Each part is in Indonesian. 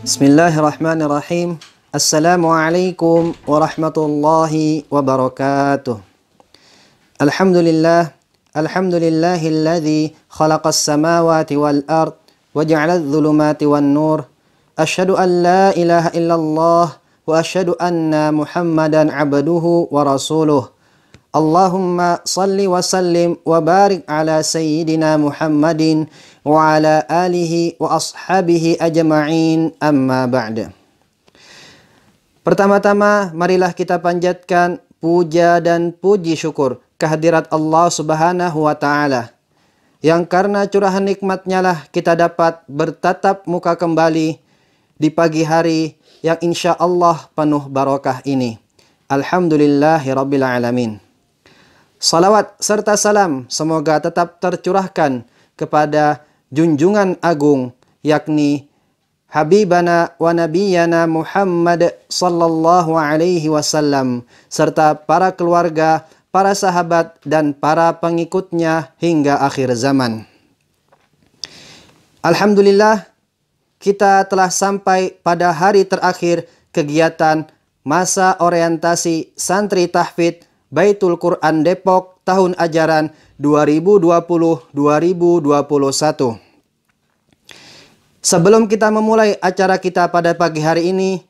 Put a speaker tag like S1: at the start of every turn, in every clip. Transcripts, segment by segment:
S1: Bismillahirrahmanirrahim. Assalamualaikum warahmatullahi wabarakatuh. Alhamdulillahilladzi khalaqas samawati wal ard wa ja'aladz dhulumati wan nur. Asyhadu an la ilaha illallah wa asyhadu anna Muhammadan abduhu wa rasuluh. Allahumma salli wa sallim wa barik ala sayyidina Muhammadin wa ala alihi wa ashabihi ajma'in, amma ba'da. Pertama-tama marilah kita panjatkan puja dan puji syukur kehadirat Allah Subhanahu wa ta'ala, yang karena curahan nikmatnya lah kita dapat bertatap muka kembali di pagi hari yang insya Allah penuh barakah ini. Alhamdulillahi rabbil alamin. Salawat serta salam semoga tetap tercurahkan kepada junjungan agung, yakni Habibana wa Nabiyana Muhammad sallallahu alaihi wasallam, serta para keluarga, para sahabat, dan para pengikutnya hingga akhir zaman. Alhamdulillah, kita telah sampai pada hari terakhir kegiatan masa orientasi santri tahfidz Baitul Quran Depok tahun ajaran 2020-2021. Sebelum kita memulai acara kita pada pagi hari ini,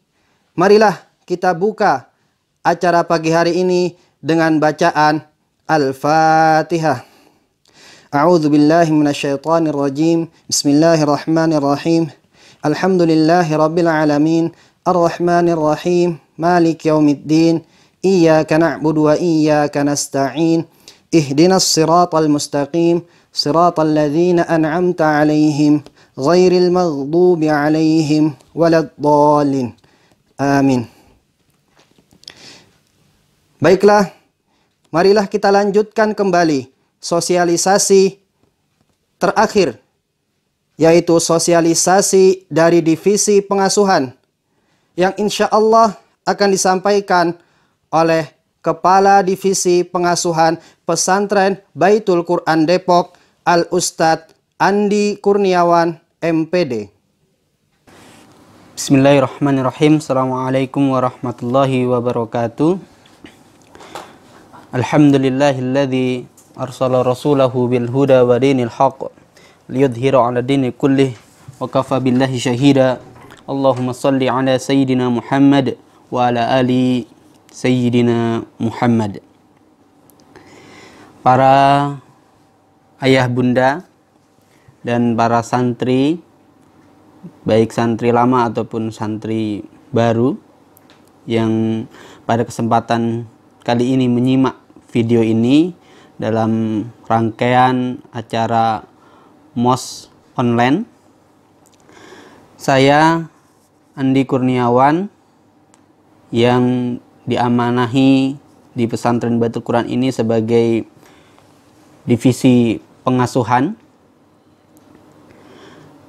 S1: marilah kita buka acara pagi hari ini dengan bacaan Al-Fatihah. A'udzu billahi minasyaitonir rajim. Bismillahirrahmanirrahim. Alhamdulillahirabbil alamin. Arrahmanir rahim. Maliki yaumiddin. Iyyaka na'budu wa iyyaka nasta'in. Ihdinas siratal mustaqim. Siratal ladzina an'amta 'alaihim ghairil maghdubi 'alaihim waladdallin. Amin. Baiklah, marilah kita lanjutkan kembali sosialisasi terakhir, yaitu sosialisasi dari divisi pengasuhan, yang insya Allah akan disampaikan oleh Kepala Divisi Pengasuhan Pesantren Baitul Quran Depok, Al-Ustadz Andi Kurniawan, MPD.
S2: Bismillahirrahmanirrahim. Assalamualaikum warahmatullahi wabarakatuh. Alhamdulillahilladzi arsala rasulahu bil huda wa dinil haqq liyudhhira 'ala dini kullih wa kafa billahi syahida. Allahumma salli 'ala sayyidina Muhammad wa 'ala ali Sayyidina Muhammad. Para ayah bunda dan para santri, baik santri lama ataupun santri baru, yang pada kesempatan kali ini menyimak video ini dalam rangkaian acara MOS online. Saya Andi Kurniawan yang diamanahi di pesantren Baitul Quran ini sebagai divisi pengasuhan.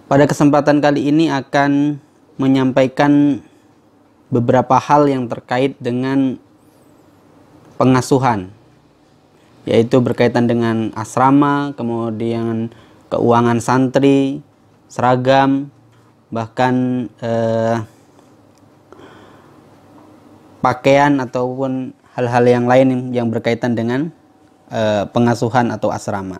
S2: Pada kesempatan kali ini akan menyampaikan beberapa hal yang terkait dengan pengasuhan, yaitu berkaitan dengan asrama, kemudian keuangan santri, seragam, bahkan pakaian ataupun hal-hal yang lain yang berkaitan dengan pengasuhan atau asrama.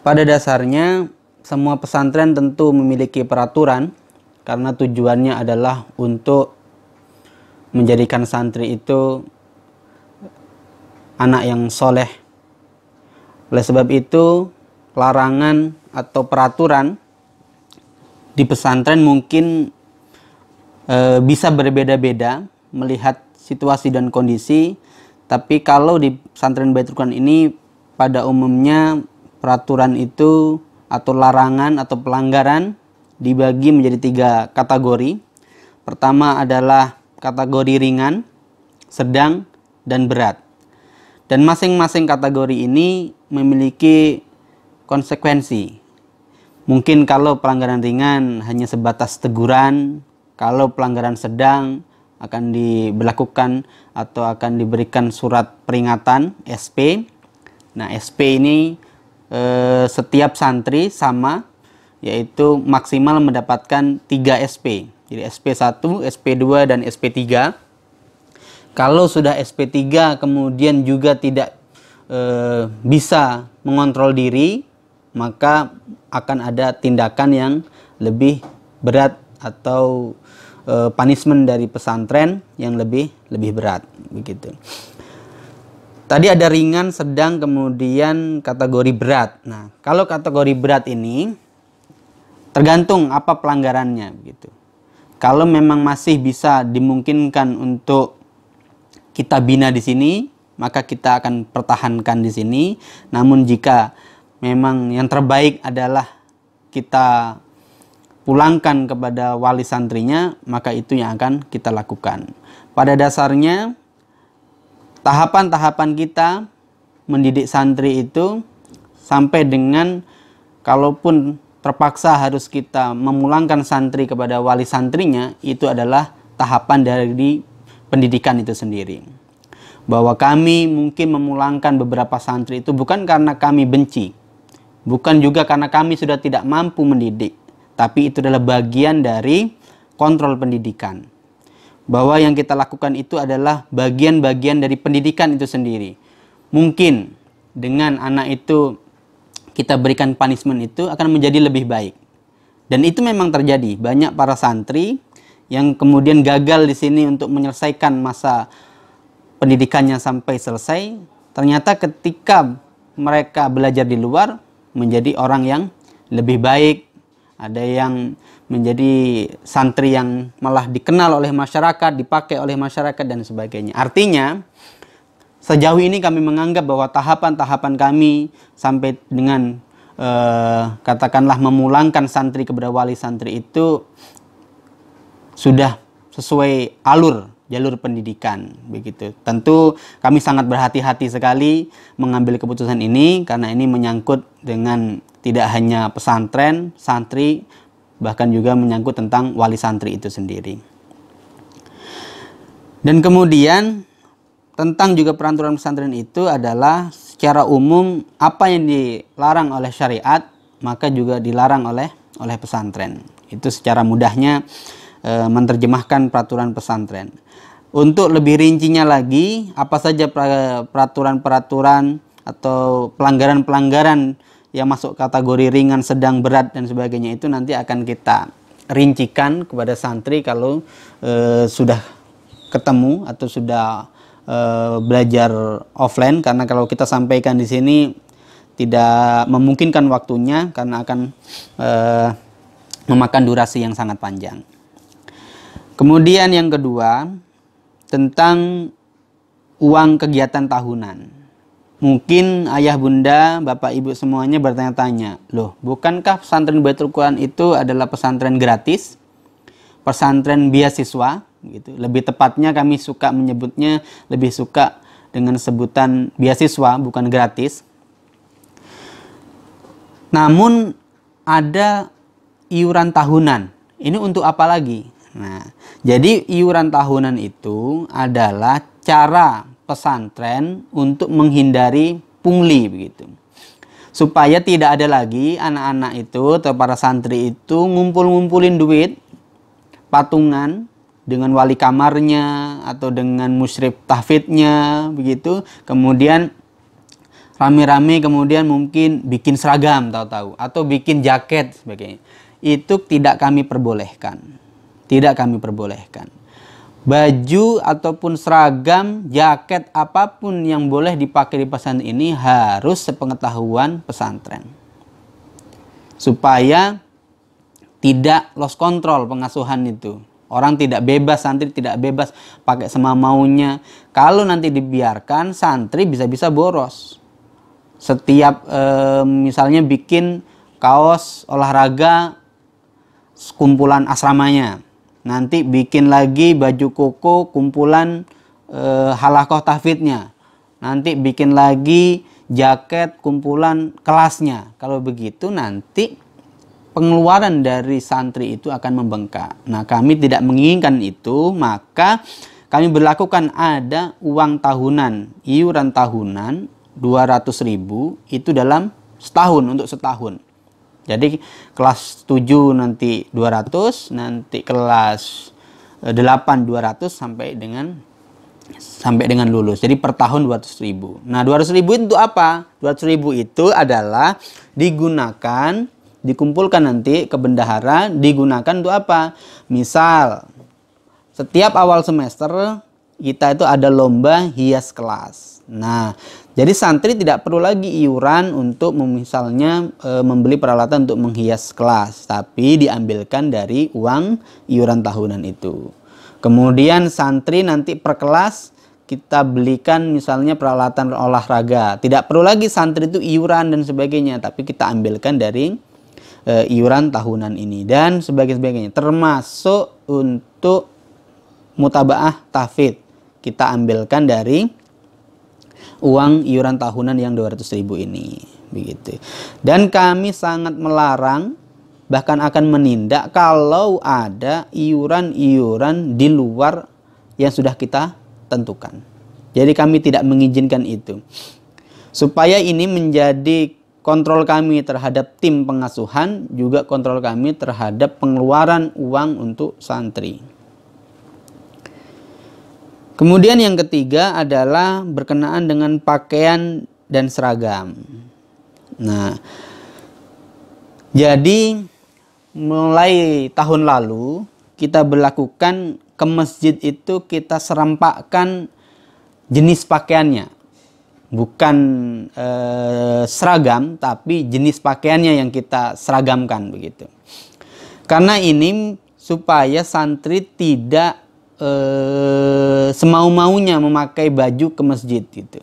S2: Pada dasarnya semua pesantren tentu memiliki peraturan, karena tujuannya adalah untuk menjadikan santri itu anak yang soleh. Oleh sebab itu, larangan atau peraturan di pesantren mungkin bisa berbeda-beda melihat situasi dan kondisi. Tapi kalau di pesantren Baitul Quran ini pada umumnya peraturan itu atau larangan atau pelanggaran dibagi menjadi 3 kategori. Pertama adalah kategori ringan, sedang, dan berat. Dan masing-masing kategori ini memiliki konsekuensi. Mungkin kalau pelanggaran ringan hanya sebatas teguran, kalau pelanggaran sedang akan diberlakukan atau akan diberikan surat peringatan SP. Nah, SP ini setiap santri sama, yaitu maksimal mendapatkan 3 SP. Jadi SP1, SP2, dan SP3. Kalau sudah SP3 kemudian juga tidak bisa mengontrol diri, maka akan ada tindakan yang lebih berat atau punishment dari pesantren yang lebih berat begitu. Tadi ada ringan, sedang, kemudian kategori berat. Nah, kalau kategori berat ini tergantung apa pelanggarannya begitu. Kalau memang masih bisa dimungkinkan untuk kita bina di sini, maka kita akan pertahankan di sini. Namun jika memang yang terbaik adalah kita pulangkan kepada wali santrinya, maka itu yang akan kita lakukan. Pada dasarnya tahapan-tahapan kita mendidik santri itu sampai dengan kalaupun terpaksa harus kita memulangkan santri kepada wali santrinya, itu adalah tahapan dari pendidikan itu sendiri. Bahwa kami mungkin memulangkan beberapa santri itu bukan karena kami benci, bukan juga karena kami sudah tidak mampu mendidik, tapi itu adalah bagian dari kontrol pendidikan. Bahwa yang kita lakukan itu adalah bagian-bagian dari pendidikan itu sendiri. Mungkin dengan anak itu kita berikan punishment itu akan menjadi lebih baik. Dan itu memang terjadi. Banyak para santri yang kemudian gagal di sini untuk menyelesaikan masa pendidikannya sampai selesai. Ternyata ketika mereka belajar di luar menjadi orang yang lebih baik. Ada yang menjadi santri yang malah dikenal oleh masyarakat, dipakai oleh masyarakat, dan sebagainya. Artinya, sejauh ini kami menganggap bahwa tahapan-tahapan kami sampai dengan katakanlah memulangkan santri kepada wali santri itu sudah sesuai jalur pendidikan begitu. Tentu kami sangat berhati-hati sekali mengambil keputusan ini karena ini menyangkut dengan tidak hanya pesantren, santri, bahkan juga menyangkut tentang wali santri itu sendiri. Dan kemudian tentang juga peraturan pesantren itu adalah secara umum apa yang dilarang oleh syariat maka juga dilarang oleh pesantren. Itu secara mudahnya menerjemahkan peraturan pesantren. Untuk lebih rincinya lagi, apa saja peraturan-peraturan atau pelanggaran-pelanggaran yang masuk kategori ringan, sedang, berat, dan sebagainya itu nanti akan kita rincikan kepada santri kalau sudah ketemu atau sudah belajar offline, karena kalau kita sampaikan di sini tidak memungkinkan waktunya karena akan memakan durasi yang sangat panjang. Kemudian yang kedua, tentang uang kegiatan tahunan. Mungkin ayah bunda, bapak ibu semuanya bertanya-tanya, loh bukankah pesantren Baitul Quran itu adalah pesantren gratis? Pesantren beasiswa? Gitu. Lebih tepatnya kami suka menyebutnya, lebih suka dengan sebutan beasiswa, bukan gratis. Namun ada iuran tahunan. Ini untuk apa lagi? Nah, jadi iuran tahunan itu adalah cara pesantren untuk menghindari pungli begitu. Supaya tidak ada lagi anak-anak itu atau para santri itu ngumpul-ngumpulin duit patungan dengan wali kamarnya atau dengan musyrif tahfidnya begitu. Kemudian rame-rame kemudian mungkin bikin seragam tahu-tahu atau bikin jaket sebagainya. Itu tidak kami perbolehkan. Tidak kami perbolehkan. Baju ataupun seragam, jaket apapun yang boleh dipakai di pesantren ini harus sepengetahuan pesantren. Supaya tidak lost control pengasuhan itu. Orang tidak bebas, santri tidak bebas pakai semamaunya. Kalau nanti dibiarkan, santri bisa-bisa boros. Setiap misalnya bikin kaos olahraga kumpulan asramanya. Nanti bikin lagi baju koko kumpulan halakoh tahfidnya. Nanti bikin lagi jaket kumpulan kelasnya. Kalau begitu nanti pengeluaran dari santri itu akan membengkak. Nah, kami tidak menginginkan itu, maka kami berlakukan ada uang tahunan, iuran tahunan 200.000 itu dalam setahun, untuk setahun. Jadi kelas 7 nanti 200, nanti kelas 8 200 sampai dengan lulus. Jadi per tahun 200.000. Nah, 200.000 itu apa? 200.000 itu adalah dikumpulkan nanti ke bendahara, digunakan untuk apa? Misal setiap awal semester kita itu ada lomba hias kelas. Nah, jadi santri tidak perlu lagi iuran untuk misalnya membeli peralatan untuk menghias kelas, tapi diambilkan dari uang iuran tahunan itu. Kemudian santri nanti per kelas kita belikan misalnya peralatan olahraga. Tidak perlu lagi santri itu iuran dan sebagainya, tapi kita ambilkan dari iuran tahunan ini dan sebagainya. Termasuk untuk mutabaah tahfidz kita ambilkan dari uang iuran tahunan yang 200.000 ini, begitu. Dan kami sangat melarang, bahkan akan menindak kalau ada iuran-iuran di luar yang sudah kita tentukan. Jadi kami tidak mengizinkan itu. Supaya ini menjadi kontrol kami terhadap tim pengasuhan, juga kontrol kami terhadap pengeluaran uang untuk santri. Kemudian yang ketiga adalah berkenaan dengan pakaian dan seragam. Nah, jadi mulai tahun lalu kita berlakukan ke masjid itu kita serampakkan jenis pakaiannya. Bukan seragam, tapi jenis pakaiannya yang kita seragamkan begitu. Karena ini supaya santri tidak semau-maunya memakai baju ke masjid gitu.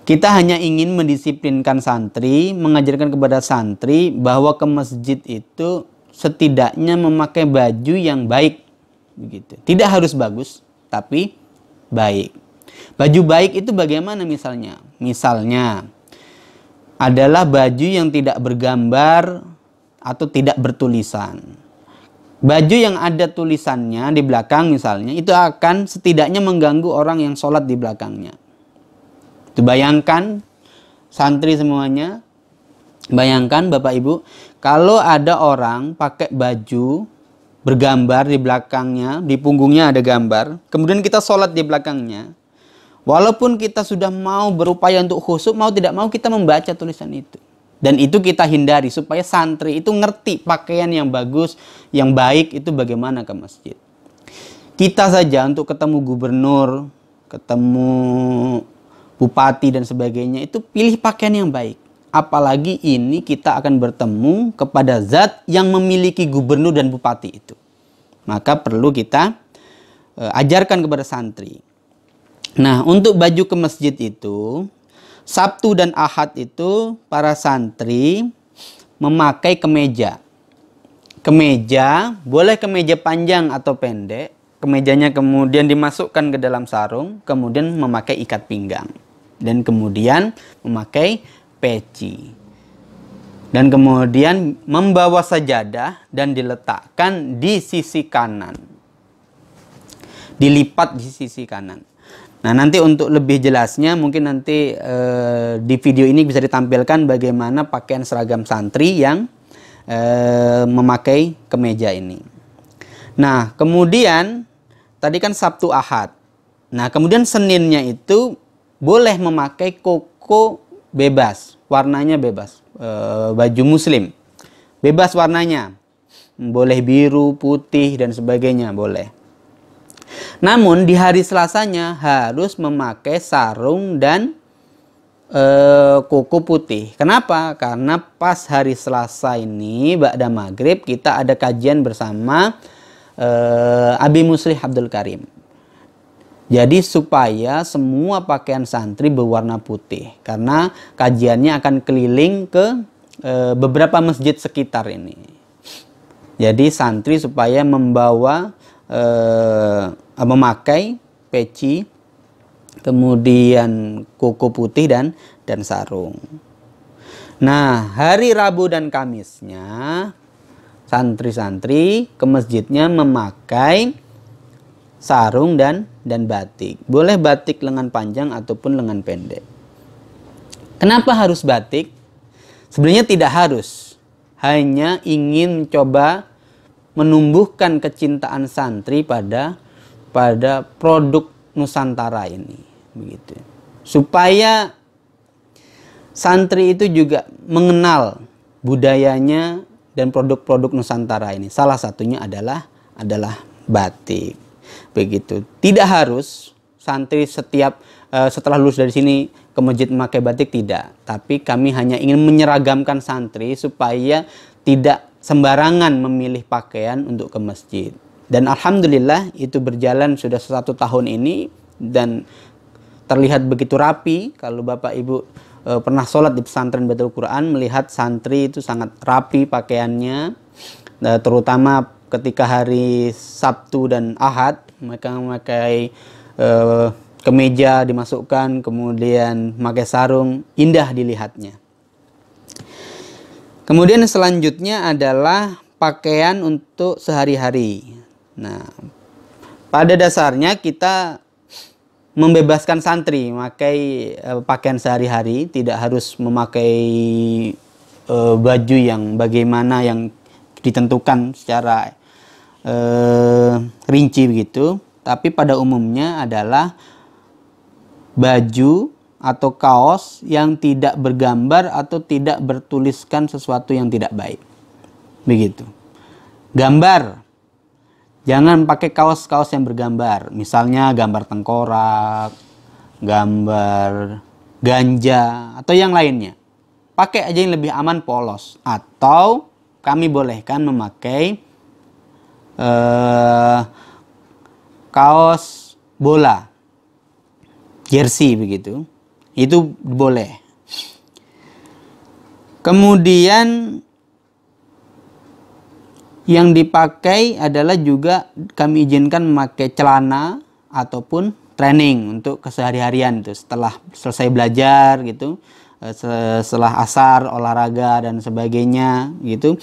S2: Kita hanya ingin mendisiplinkan santri, mengajarkan kepada santri bahwa ke masjid itu setidaknya memakai baju yang baik begitu. Tidak harus bagus, tapi baik. Baju baik itu bagaimana misalnya? Misalnya adalah baju yang tidak bergambar atau tidak bertulisan. Baju yang ada tulisannya di belakang misalnya, itu akan setidaknya mengganggu orang yang sholat di belakangnya. Itu bayangkan santri semuanya, bayangkan Bapak Ibu, kalau ada orang pakai baju bergambar di belakangnya, di punggungnya ada gambar, kemudian kita sholat di belakangnya, walaupun kita sudah mau berupaya untuk khusyuk, mau tidak mau kita membaca tulisan itu. Dan itu kita hindari supaya santri itu ngerti pakaian yang bagus, yang baik itu bagaimana ke masjid. Kita saja untuk ketemu gubernur, ketemu bupati dan sebagainya, itu pilih pakaian yang baik. Apalagi ini kita akan bertemu kepada zat yang memiliki gubernur dan bupati itu. Maka perlu kita ajarkan kepada santri. Nah, untuk baju ke masjid itu, Sabtu dan Ahad itu para santri memakai kemeja. Kemeja, boleh kemeja panjang atau pendek. Kemejanya kemudian dimasukkan ke dalam sarung, kemudian memakai ikat pinggang. Dan kemudian memakai peci. Dan kemudian membawa sajadah dan diletakkan di sisi kanan. Dilipat di sisi kanan. Nah, nanti untuk lebih jelasnya mungkin nanti di video ini bisa ditampilkan bagaimana pakaian seragam santri yang memakai kemeja ini. Nah, kemudian tadi kan Sabtu Ahad. Nah, kemudian Seninnya itu boleh memakai koko bebas, warnanya bebas, baju muslim. Bebas warnanya. Boleh biru, putih dan sebagainya, boleh. Namun di hari Selasanya harus memakai sarung dan koko putih. Kenapa? Karena pas hari Selasa ini ba'da maghrib kita ada kajian bersama Abi Muslih Abdul Karim. Jadi supaya semua pakaian santri berwarna putih, karena kajiannya akan keliling ke beberapa masjid sekitar ini. Jadi santri supaya membawa memakai peci, kemudian kuku putih dan sarung. Nah, hari Rabu dan Kamisnya santri-santri ke masjidnya memakai sarung dan batik. Boleh batik lengan panjang ataupun lengan pendek. Kenapa harus batik? Sebenarnya tidak harus. Hanya ingin coba menumbuhkan kecintaan santri pada produk Nusantara ini, begitu. Supaya santri itu juga mengenal budayanya dan produk-produk Nusantara ini. Salah satunya adalah batik. Begitu. Tidak harus santri setelah lulus dari sini ke masjid memakai batik, tidak. Tapi kami hanya ingin menyeragamkan santri supaya tidak sembarangan memilih pakaian untuk ke masjid. Dan alhamdulillah itu berjalan sudah 1 tahun ini dan terlihat begitu rapi. Kalau Bapak Ibu pernah sholat di pesantren Baitul Quran, melihat santri itu sangat rapi pakaiannya, terutama ketika hari Sabtu dan Ahad, mereka memakai kemeja dimasukkan, kemudian memakai sarung, indah dilihatnya. Kemudian selanjutnya adalah pakaian untuk sehari-hari. Nah, pada dasarnya kita membebaskan santri memakai pakaian sehari-hari, tidak harus memakai baju yang bagaimana yang ditentukan secara rinci begitu, tapi pada umumnya adalah baju atau kaos yang tidak bergambar atau tidak bertuliskan sesuatu yang tidak baik. Begitu. Gambar. Jangan pakai kaos-kaos yang bergambar. Misalnya gambar tengkorak, gambar ganja atau yang lainnya. Pakai aja yang lebih aman, polos. Atau kami bolehkan memakai kaos bola, jersey begitu, itu boleh. Kemudian yang dipakai adalah juga kami izinkan memakai celana ataupun training untuk kesehari-harian itu, setelah selesai belajar gitu, setelah asar, olahraga dan sebagainya gitu.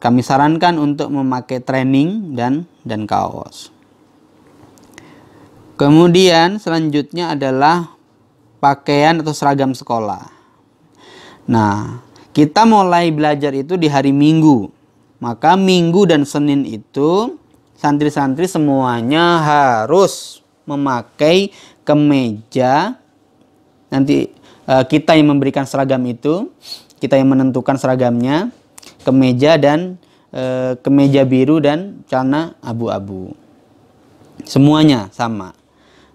S2: Kami sarankan untuk memakai training dan kaos. Kemudian selanjutnya adalah pakaian atau seragam sekolah. Nah, kita mulai belajar itu di hari Minggu. Maka Minggu dan Senin itu santri-santri semuanya harus memakai kemeja. Nanti kita yang memberikan seragam itu, kita yang menentukan seragamnya. Kemeja dan kemeja biru dan celana abu-abu. Semuanya sama.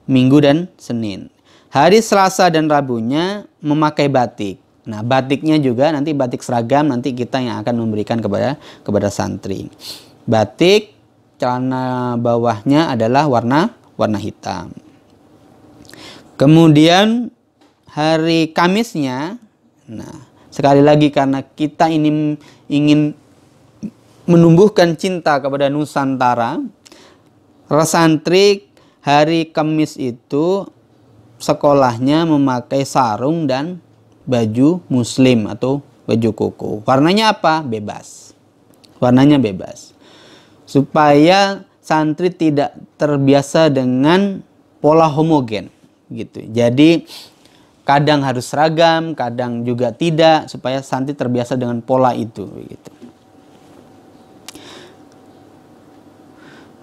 S2: Minggu dan Senin. Hari Selasa dan Rabunya memakai batik. Nah, batiknya juga nanti batik seragam, nanti kita yang akan memberikan kepada santri. Batik, celana bawahnya adalah warna hitam. Kemudian hari Kamisnya, nah sekali lagi karena kita ini ingin menumbuhkan cinta kepada Nusantara, santri hari Kamis itu sekolahnya memakai sarung dan baju muslim atau baju koko. Warnanya apa? Bebas. Warnanya bebas. Supaya santri tidak terbiasa dengan pola homogen gitu. Jadi kadang harus seragam, kadang juga tidak, supaya santri terbiasa dengan pola itu gitu.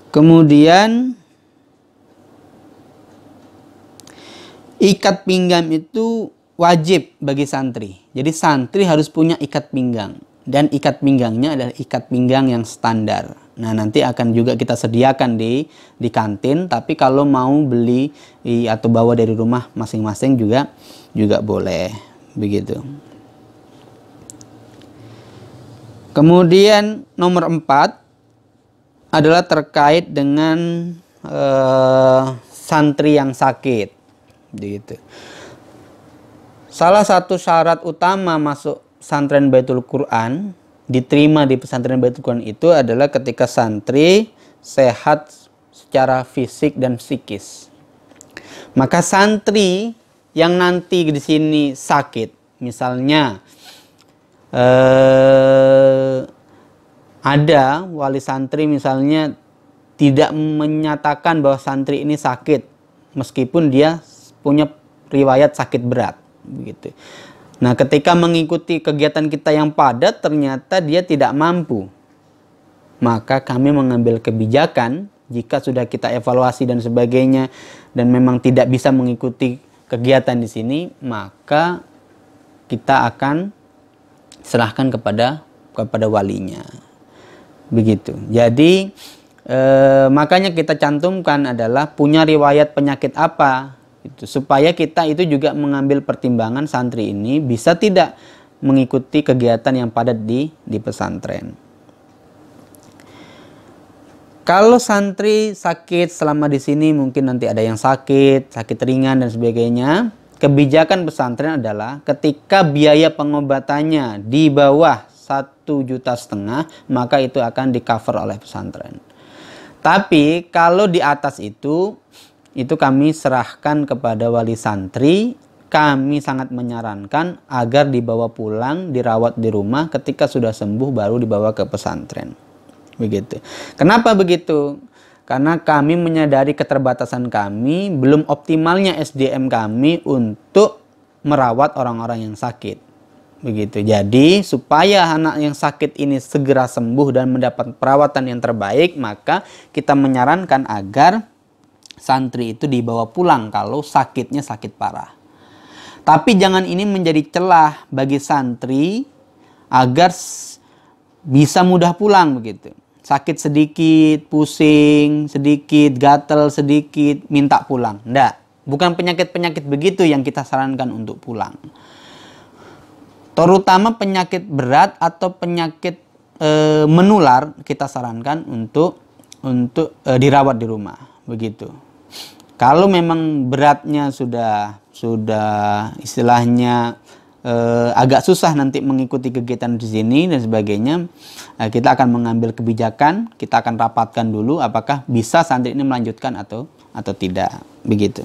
S2: Kemudian ikat pinggang itu wajib bagi santri. Jadi santri harus punya ikat pinggang. Dan ikat pinggangnya adalah ikat pinggang yang standar. Nah, nanti akan juga kita sediakan di kantin. Tapi kalau mau beli atau bawa dari rumah masing-masing juga boleh. Begitu. Kemudian nomor 4. adalah terkait dengan santri yang sakit, gitu. Salah satu syarat utama masuk pesantren Baitul Quran, diterima di pesantren Baitul Quran itu adalah ketika santri sehat secara fisik dan psikis. Maka santri yang nanti di sini sakit, misalnya ada wali santri misalnya tidak menyatakan bahwa santri ini sakit meskipun dia punya riwayat sakit berat, begitu. Nah, ketika mengikuti kegiatan kita yang padat ternyata dia tidak mampu, maka kami mengambil kebijakan jika sudah kita evaluasi dan sebagainya dan memang tidak bisa mengikuti kegiatan di sini, maka kita akan serahkan kepada walinya, begitu. Jadi makanya kita cantumkan adalah punya riwayat penyakit apa, gitu, supaya kita itu juga mengambil pertimbangan santri ini bisa tidak mengikuti kegiatan yang padat di pesantren. Kalau santri sakit selama di sini, mungkin nanti ada yang sakit ringan dan sebagainya. Kebijakan pesantren adalah ketika biaya pengobatannya di bawah 1,5 juta, maka itu akan di cover oleh pesantren. Tapi kalau di atas itu kami serahkan kepada wali santri. Kami sangat menyarankan agar dibawa pulang, dirawat di rumah, ketika sudah sembuh baru dibawa ke pesantren. Begitu. Kenapa begitu? Karena kami menyadari keterbatasan kami, belum optimalnya SDM kami untuk merawat orang-orang yang sakit. Begitu. Jadi supaya anak yang sakit ini segera sembuh dan mendapat perawatan yang terbaik, maka kita menyarankan agar santri itu dibawa pulang kalau sakitnya sakit parah. Tapi jangan ini menjadi celah bagi santri agar bisa mudah pulang, begitu. Sakit sedikit, pusing sedikit, gatel sedikit, minta pulang. Nggak, bukan penyakit-penyakit begitu yang kita sarankan untuk pulang. Terutama penyakit berat atau penyakit menular kita sarankan untuk dirawat di rumah, begitu. Kalau memang beratnya sudah istilahnya agak susah nanti mengikuti kegiatan di sini dan sebagainya, kita akan mengambil kebijakan, kita akan rapatkan dulu apakah bisa santri ini melanjutkan atau tidak, begitu.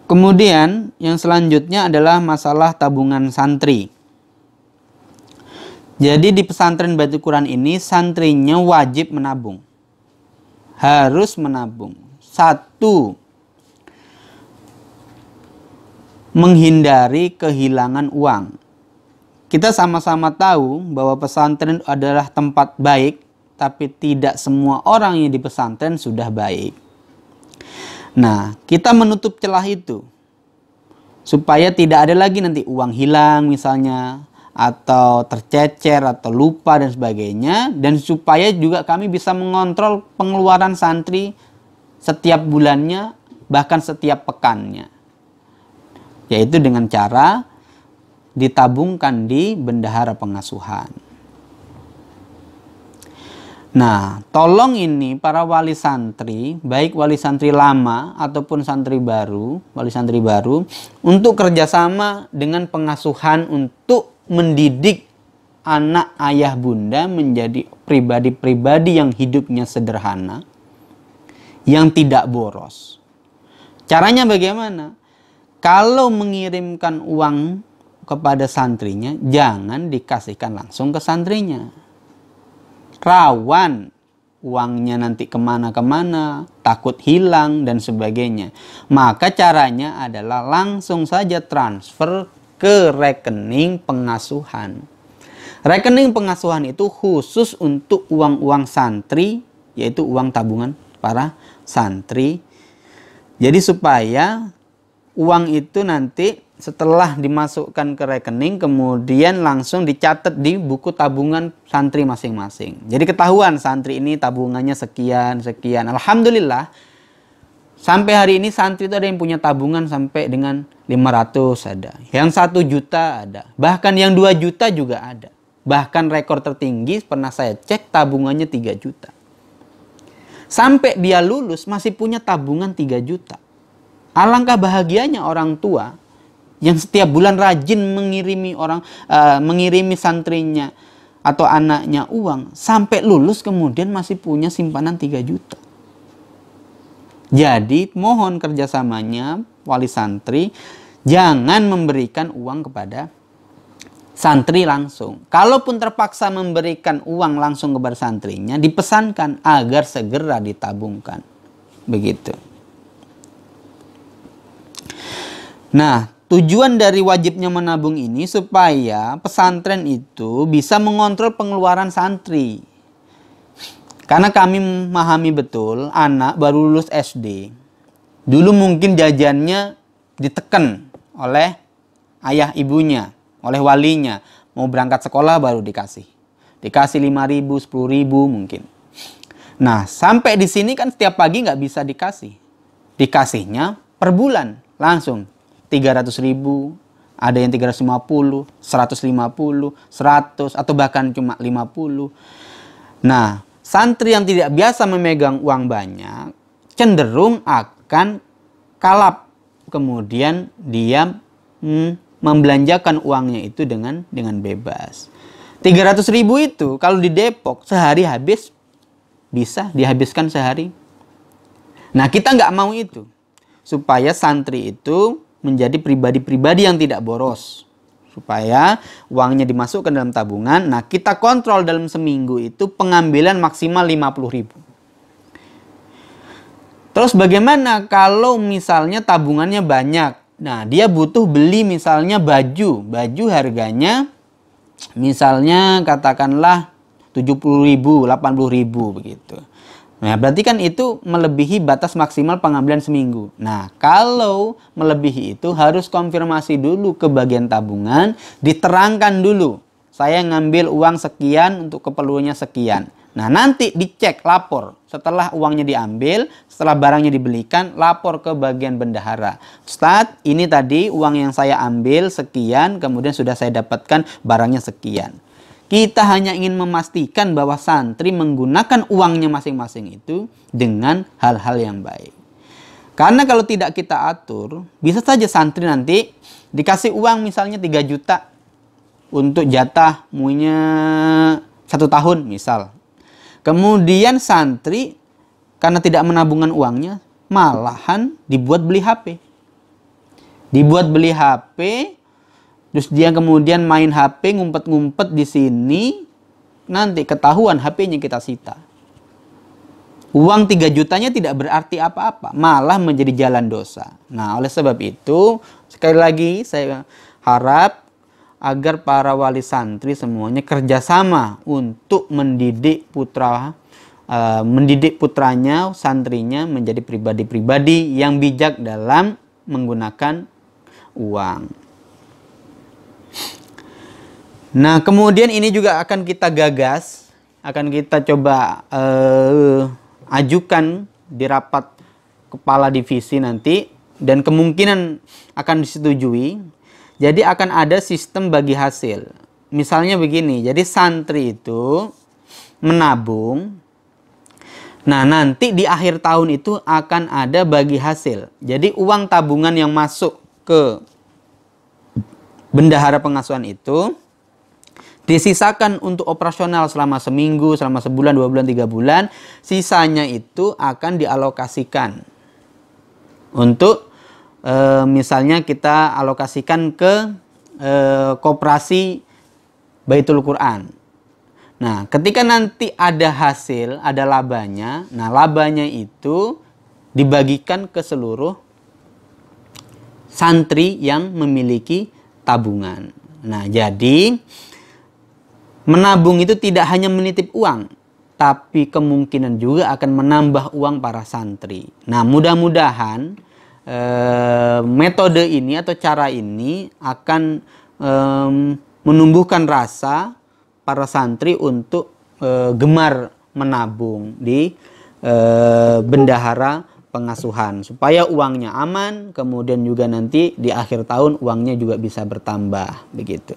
S2: Kemudian yang selanjutnya adalah masalah tabungan santri. Jadi di pesantren Baitul Quran ini santrinya wajib menabung. Harus menabung. 1, menghindari kehilangan uang. Kita sama-sama tahu bahwa pesantren adalah tempat baik, tapi tidak semua orang yang di pesantren sudah baik. Nah, kita menutup celah itu supaya tidak ada lagi nanti uang hilang misalnya, atau tercecer atau lupa dan sebagainya, dan supaya juga kami bisa mengontrol pengeluaran santri setiap bulannya bahkan setiap pekannya, yaitu dengan cara ditabungkan di bendahara pengasuhan. Nah, tolong ini para wali santri, baik wali santri lama ataupun wali santri baru, untuk kerjasama dengan pengasuhan untuk mendidik anak ayah bunda menjadi pribadi-pribadi yang hidupnya sederhana, yang tidak boros. Caranya bagaimana? Kalau mengirimkan uang kepada santrinya, jangan dikasihkan langsung ke santrinya. Rawan uangnya nanti kemana-kemana, takut hilang dan sebagainya. Maka caranya adalah langsung saja transfer ke rekening pengasuhan. Rekening pengasuhan itu khusus untuk uang-uang santri, yaitu uang tabungan para santri. Jadi supaya uang itu nanti setelah dimasukkan ke rekening kemudian langsung dicatat di buku tabungan santri masing-masing. Jadi ketahuan santri ini tabungannya sekian. Alhamdulillah sampai hari ini santri itu ada yang punya tabungan sampai dengan 500 ada, yang 1 juta ada, bahkan yang 2 juta juga ada. Bahkan rekor tertinggi pernah saya cek tabungannya 3 juta. Sampai dia lulus masih punya tabungan 3 juta. Alangkah bahagianya orang tua yang setiap bulan rajin mengirimi santrinya atau anaknya uang, sampai lulus kemudian masih punya simpanan 3 juta. Jadi mohon kerjasamanya wali santri, jangan memberikan uang kepada santri langsung. Kalaupun terpaksa memberikan uang langsung kepada santrinya, dipesankan agar segera ditabungkan. Begitu. Nah, tujuan dari wajibnya menabung ini supaya pesantren itu bisa mengontrol pengeluaran santri. Karena kami memahami betul, anak baru lulus SD. Dulu mungkin jajannya ditekan oleh ayah ibunya, oleh walinya. Mau berangkat sekolah baru dikasih. Dikasih 5.000, 10.000 mungkin. Nah, sampai di sini kan setiap pagi nggak bisa dikasih. Dikasihnya per bulan, langsung. 300.000, ada yang 350, 150, 100, atau bahkan cuma 50. Nah, santri yang tidak biasa memegang uang banyak, cenderung akan kalap. Kemudian dia membelanjakan uangnya itu dengan bebas. 300.000 itu kalau di Depok sehari habis, bisa dihabiskan sehari. Nah, kita nggak mau itu. Supaya santri itu menjadi pribadi-pribadi yang tidak boros. Supaya uangnya dimasukkan dalam tabungan. Nah, kita kontrol dalam seminggu itu pengambilan maksimal 50.000. Terus bagaimana kalau misalnya tabungannya banyak? Nah, dia butuh beli misalnya baju. Baju harganya misalnya katakanlah 70.000, 80.000 begitu. Nah, berarti kan itu melebihi batas maksimal pengambilan seminggu. Nah, kalau melebihi itu harus konfirmasi dulu ke bagian tabungan, diterangkan dulu. Saya ngambil uang sekian untuk keperluannya sekian. Nah, nanti dicek, lapor. Setelah uangnya diambil, setelah barangnya dibelikan, lapor ke bagian bendahara. Ustadz, ini tadi uang yang saya ambil sekian, kemudian sudah saya dapatkan barangnya sekian. Kita hanya ingin memastikan bahwa santri menggunakan uangnya masing-masing itu dengan hal-hal yang baik. Karena kalau tidak kita atur, bisa saja santri nanti dikasih uang misalnya 3 juta untuk jatah munya 1 tahun misal. Kemudian santri karena tidak menabungkan uangnya, malahan dibuat beli HP. Dibuat beli HP, terus dia kemudian main HP, ngumpet-ngumpet di sini, nanti ketahuan HP-nya kita sita. Uang 3 jutanya tidak berarti apa-apa, malah menjadi jalan dosa. Nah, oleh sebab itu, sekali lagi saya harap agar para wali santri semuanya kerjasama untuk mendidik putranya, santrinya menjadi pribadi-pribadi yang bijak dalam menggunakan uang. Nah, kemudian ini juga akan kita gagas, akan kita coba ajukan di rapat kepala divisi nanti, dan kemungkinan akan disetujui. Jadi akan ada sistem bagi hasil. Misalnya begini, jadi santri itu menabung. Nah, nanti di akhir tahun itu akan ada bagi hasil. Jadi uang tabungan yang masuk ke bendahara pengasuhan itu disisakan untuk operasional selama seminggu, selama sebulan, 2 bulan, 3 bulan. Sisanya itu akan dialokasikan untuk misalnya kita alokasikan ke koperasi Baitul Quran. Nah, ketika nanti ada hasil, ada labanya, nah labanya itu dibagikan ke seluruh santri yang memiliki tabungan. Nah, jadi menabung itu tidak hanya menitip uang, tapi kemungkinan juga akan menambah uang para santri. Nah, mudah-mudahan metode ini atau cara ini akan menumbuhkan rasa para santri untuk gemar menabung di bendahara pengasuhan supaya uangnya aman, kemudian juga nanti di akhir tahun uangnya juga bisa bertambah begitu.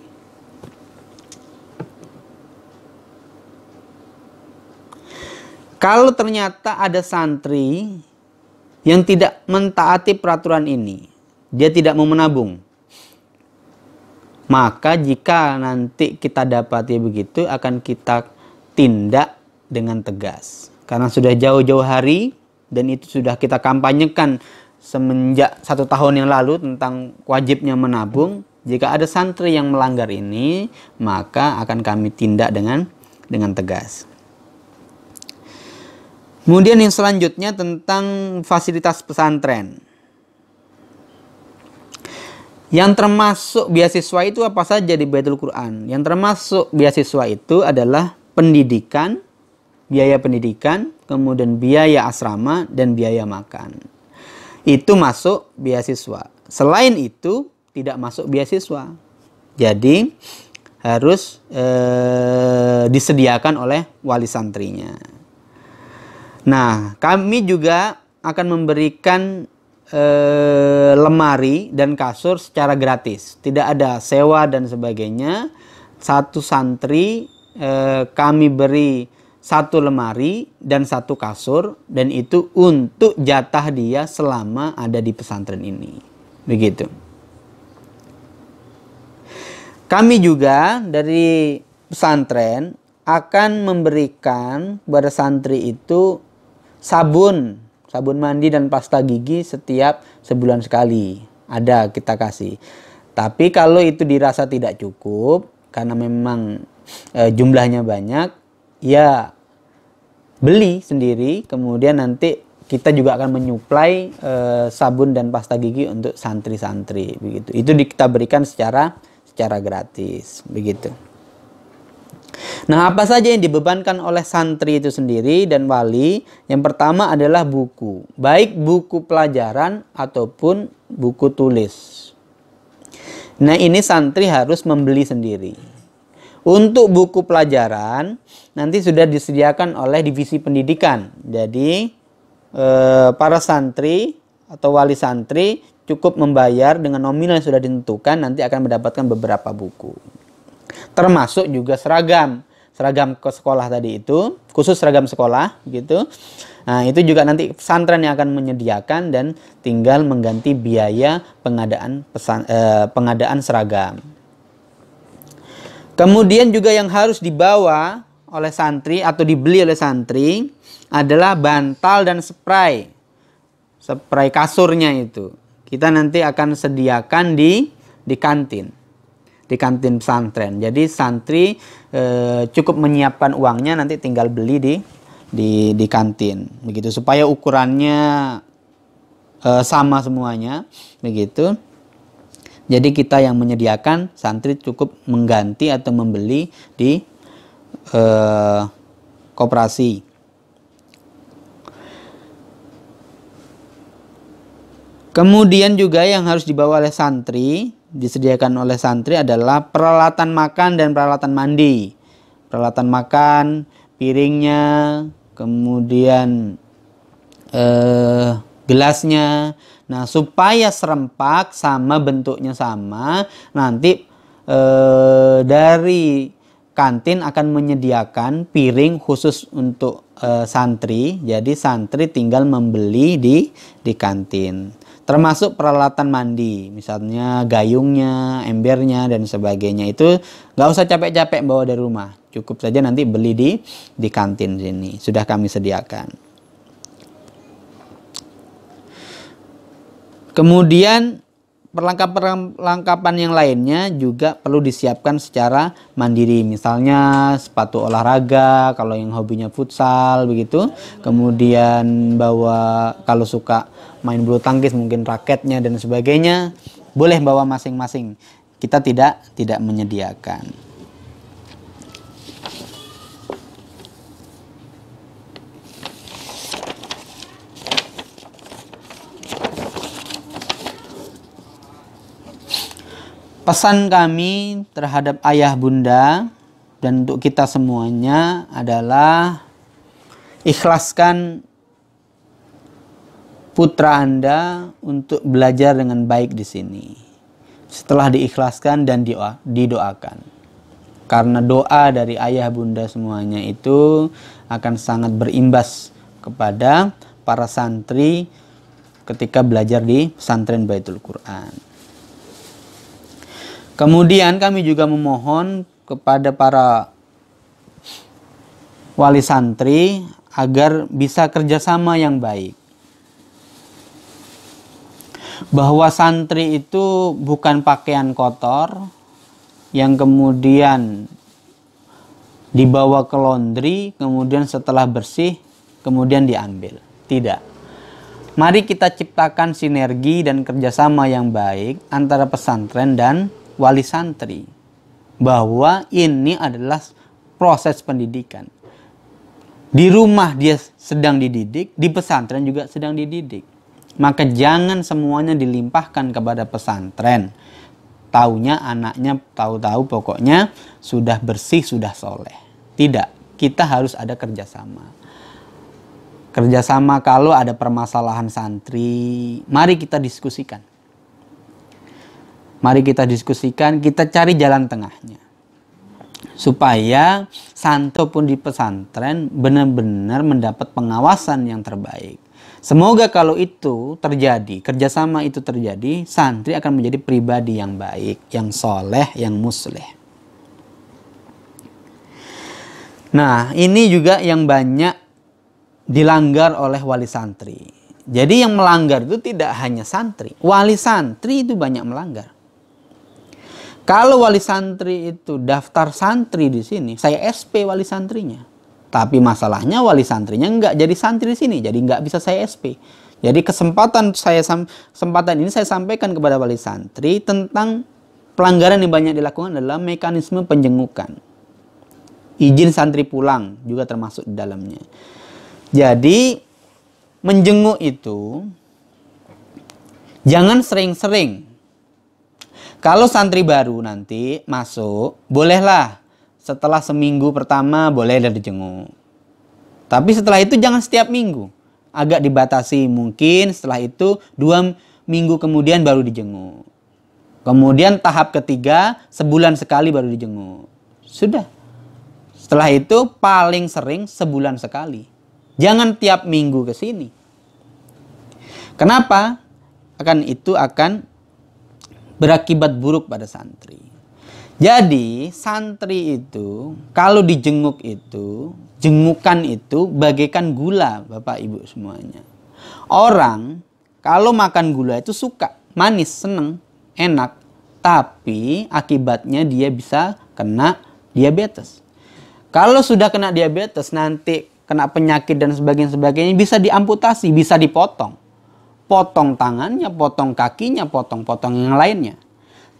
S2: Kalau ternyata ada santri yang tidak mentaati peraturan ini, dia tidak mau menabung, maka jika nanti kita dapati begitu akan kita tindak dengan tegas. Karena sudah jauh-jauh hari dan itu sudah kita kampanyekan semenjak 1 tahun yang lalu tentang wajibnya menabung. Jika ada santri yang melanggar ini, maka akan kami tindak dengan tegas. Kemudian yang selanjutnya tentang fasilitas pesantren. Yang termasuk beasiswa itu apa saja di Baitul Quran? Yang termasuk beasiswa itu adalah pendidikan, biaya pendidikan, kemudian biaya asrama, dan biaya makan. Itu masuk beasiswa. Selain itu, tidak masuk beasiswa. Jadi, harus disediakan oleh wali santrinya. Nah, kami juga akan memberikan lemari dan kasur secara gratis. Tidak ada sewa dan sebagainya. Satu santri kami beri 1 lemari dan 1 kasur, dan itu untuk jatah dia selama ada di pesantren ini. Begitu. Kami juga dari pesantren akan memberikan kepada santri itu sabun mandi dan pasta gigi setiap sebulan sekali. Ada kita kasih. Tapi kalau itu dirasa tidak cukup karena memang jumlahnya banyak, ya beli sendiri. Kemudian nanti kita juga akan menyuplai sabun dan pasta gigi untuk santri-santri begitu. Itu kita berikan secara gratis begitu. Nah, apa saja yang dibebankan oleh santri itu sendiri dan wali? Yang pertama adalah buku, baik buku pelajaran ataupun buku tulis. Nah, ini santri harus membeli sendiri. Untuk buku pelajaran nanti sudah disediakan oleh divisi pendidikan. Jadi para santri atau wali santri cukup membayar dengan nominal yang sudah ditentukan, nanti akan mendapatkan beberapa buku. Termasuk juga seragam ke sekolah tadi itu, khusus seragam sekolah gitu. Nah, itu juga nanti pesantren yang akan menyediakan dan tinggal mengganti biaya pengadaan seragam. Kemudian juga yang harus dibawa oleh santri atau dibeli oleh santri adalah bantal dan spray kasurnya itu. Kita nanti akan sediakan di kantin. Di kantin pesantren. Jadi santri cukup menyiapkan uangnya, nanti tinggal beli di kantin begitu, supaya ukurannya sama semuanya begitu. Jadi kita yang menyediakan, santri cukup mengganti atau membeli di koperasi. Kemudian juga yang harus dibawa oleh santri, disediakan oleh santri adalah peralatan makan dan peralatan mandi. Peralatan makan, piringnya, kemudian gelasnya. Nah, supaya serempak sama bentuknya sama, nanti dari kantin akan menyediakan piring khusus untuk santri. Jadi santri tinggal membeli di kantin. Termasuk peralatan mandi, misalnya gayungnya, embernya, dan sebagainya. Itu nggak usah capek-capek bawa dari rumah. Cukup saja nanti beli di kantin sini. Sudah kami sediakan. Kemudian perlengkapan yang lainnya juga perlu disiapkan secara mandiri. Misalnya sepatu olahraga, kalau yang hobinya futsal begitu. Kemudian bawa, kalau suka main bulu tangkis mungkin raketnya dan sebagainya, boleh bawa masing-masing. Kita tidak menyediakan. Pesan kami terhadap ayah bunda dan untuk kita semuanya adalah ikhlaskan putra Anda untuk belajar dengan baik di sini. Setelah diikhlaskan dan didoakan. Karena doa dari ayah bunda semuanya itu akan sangat berimbas kepada para santri ketika belajar di pesantren Baitul Quran. Kemudian kami juga memohon kepada para wali santri agar bisa kerjasama yang baik. Bahwa santri itu bukan pakaian kotor yang kemudian dibawa ke laundry, kemudian setelah bersih, kemudian diambil. Tidak. Mari kita ciptakan sinergi dan kerjasama yang baik antara pesantren dan wali santri. Bahwa ini adalah proses pendidikan. Di rumah dia sedang dididik, di pesantren juga sedang dididik. Maka jangan semuanya dilimpahkan kepada pesantren. Taunya anaknya tahu-tahu pokoknya sudah bersih, sudah soleh. Tidak, kita harus ada kerjasama. Kerjasama kalau ada permasalahan santri, mari kita diskusikan. Mari kita diskusikan, kita cari jalan tengahnya. Supaya santri pun di pesantren benar-benar mendapat pengawasan yang terbaik. Semoga kalau itu terjadi, kerjasama itu terjadi, santri akan menjadi pribadi yang baik, yang soleh, yang musleh. Nah, ini juga yang banyak dilanggar oleh wali santri. Jadi yang melanggar itu tidak hanya santri, wali santri itu banyak melanggar. Kalau wali santri itu daftar santri di sini, saya SP wali santrinya. Tapi masalahnya wali santrinya nggak jadi santri di sini, jadi nggak bisa saya SP. Jadi kesempatan ini saya sampaikan kepada wali santri tentang pelanggaran yang banyak dilakukan adalah mekanisme penjengukan. Izin santri pulang juga termasuk di dalamnya. Jadi menjenguk itu jangan sering-sering. Kalau santri baru nanti masuk, bolehlah setelah seminggu pertama boleh dijenguk. Tapi setelah itu jangan setiap minggu. Agak dibatasi, mungkin setelah itu 2 minggu kemudian baru dijenguk. Kemudian tahap ketiga, sebulan sekali baru dijenguk. Sudah. Setelah itu paling sering sebulan sekali. Jangan tiap minggu ke sini. Kenapa? Itu akan berakibat buruk pada santri. Jadi santri itu kalau dijenguk itu, jengukan itu bagaikan gula Bapak Ibu semuanya. Orang kalau makan gula itu suka, manis, seneng, enak. Tapi akibatnya dia bisa kena diabetes. Kalau sudah kena diabetes nanti kena penyakit dan sebagainya bisa diamputasi, bisa dipotong. Potong tangannya, potong kakinya, potong-potong yang lainnya.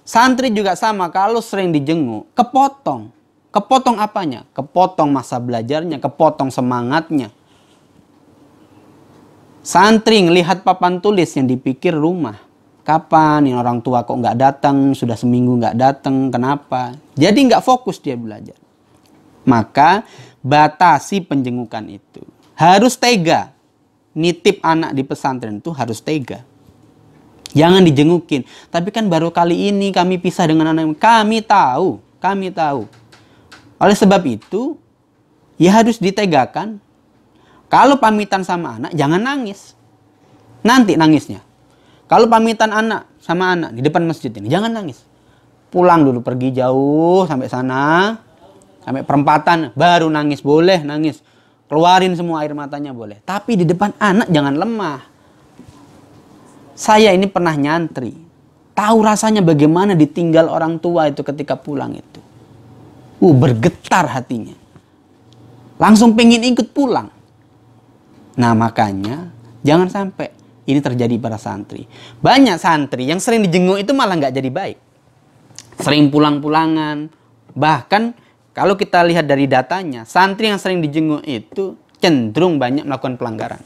S2: Santri juga sama, kalau sering dijenguk, kepotong. Kepotong apanya? Kepotong masa belajarnya, kepotong semangatnya. Santri ngelihat papan tulis yang dipikir rumah. Kapan ini orang tua kok nggak datang, sudah seminggu nggak datang, kenapa? Jadi nggak fokus dia belajar. Maka batasi penjengukan itu. Harus tega. Nitip anak di pesantren itu harus tega. Jangan dijengukin. Tapi kan baru kali ini kami pisah dengan anak. Kami tahu. Oleh sebab itu, ya harus ditegakan. Kalau pamitan sama anak, jangan nangis. Nanti nangisnya. Kalau pamitan anak sama anak di depan masjid ini, jangan nangis. Pulang dulu, pergi jauh sampai sana. Sampai perempatan, baru nangis. Boleh nangis. Keluarin semua air matanya boleh. Tapi di depan anak jangan lemah. Saya ini pernah nyantri. Tahu rasanya bagaimana ditinggal orang tua itu ketika pulang itu. Bergetar hatinya. Langsung pengen ikut pulang. Nah makanya jangan sampai ini terjadi pada santri. Banyak santri yang sering dijenguk itu malah nggak jadi baik. Sering pulang-pulangan. Bahkan kalau kita lihat dari datanya, santri yang sering dijenguk itu cenderung banyak melakukan pelanggaran.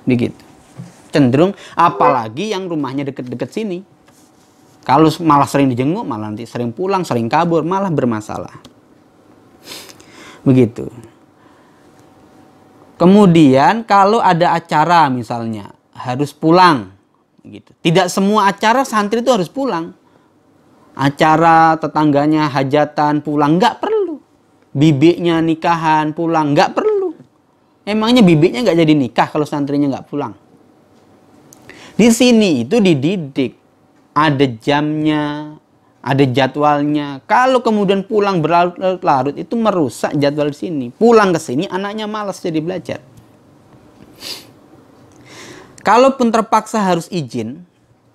S2: Begitu. Cenderung, apalagi yang rumahnya dekat-dekat sini. Kalau malah sering dijenguk, malah nanti sering pulang, sering kabur, malah bermasalah. Begitu. Kemudian kalau ada acara misalnya harus pulang gitu. Tidak semua acara santri itu harus pulang. Acara tetangganya hajatan pulang nggak perlu. Bibiknya nikahan pulang nggak perlu. Emangnya bibiknya nggak jadi nikah kalau santrinya nggak pulang? Di sini itu dididik. Ada jamnya, ada jadwalnya. Kalau kemudian pulang berlarut-larut itu merusak jadwal di sini. Pulang ke sini anaknya malas jadi belajar. Kalaupun terpaksa harus izin,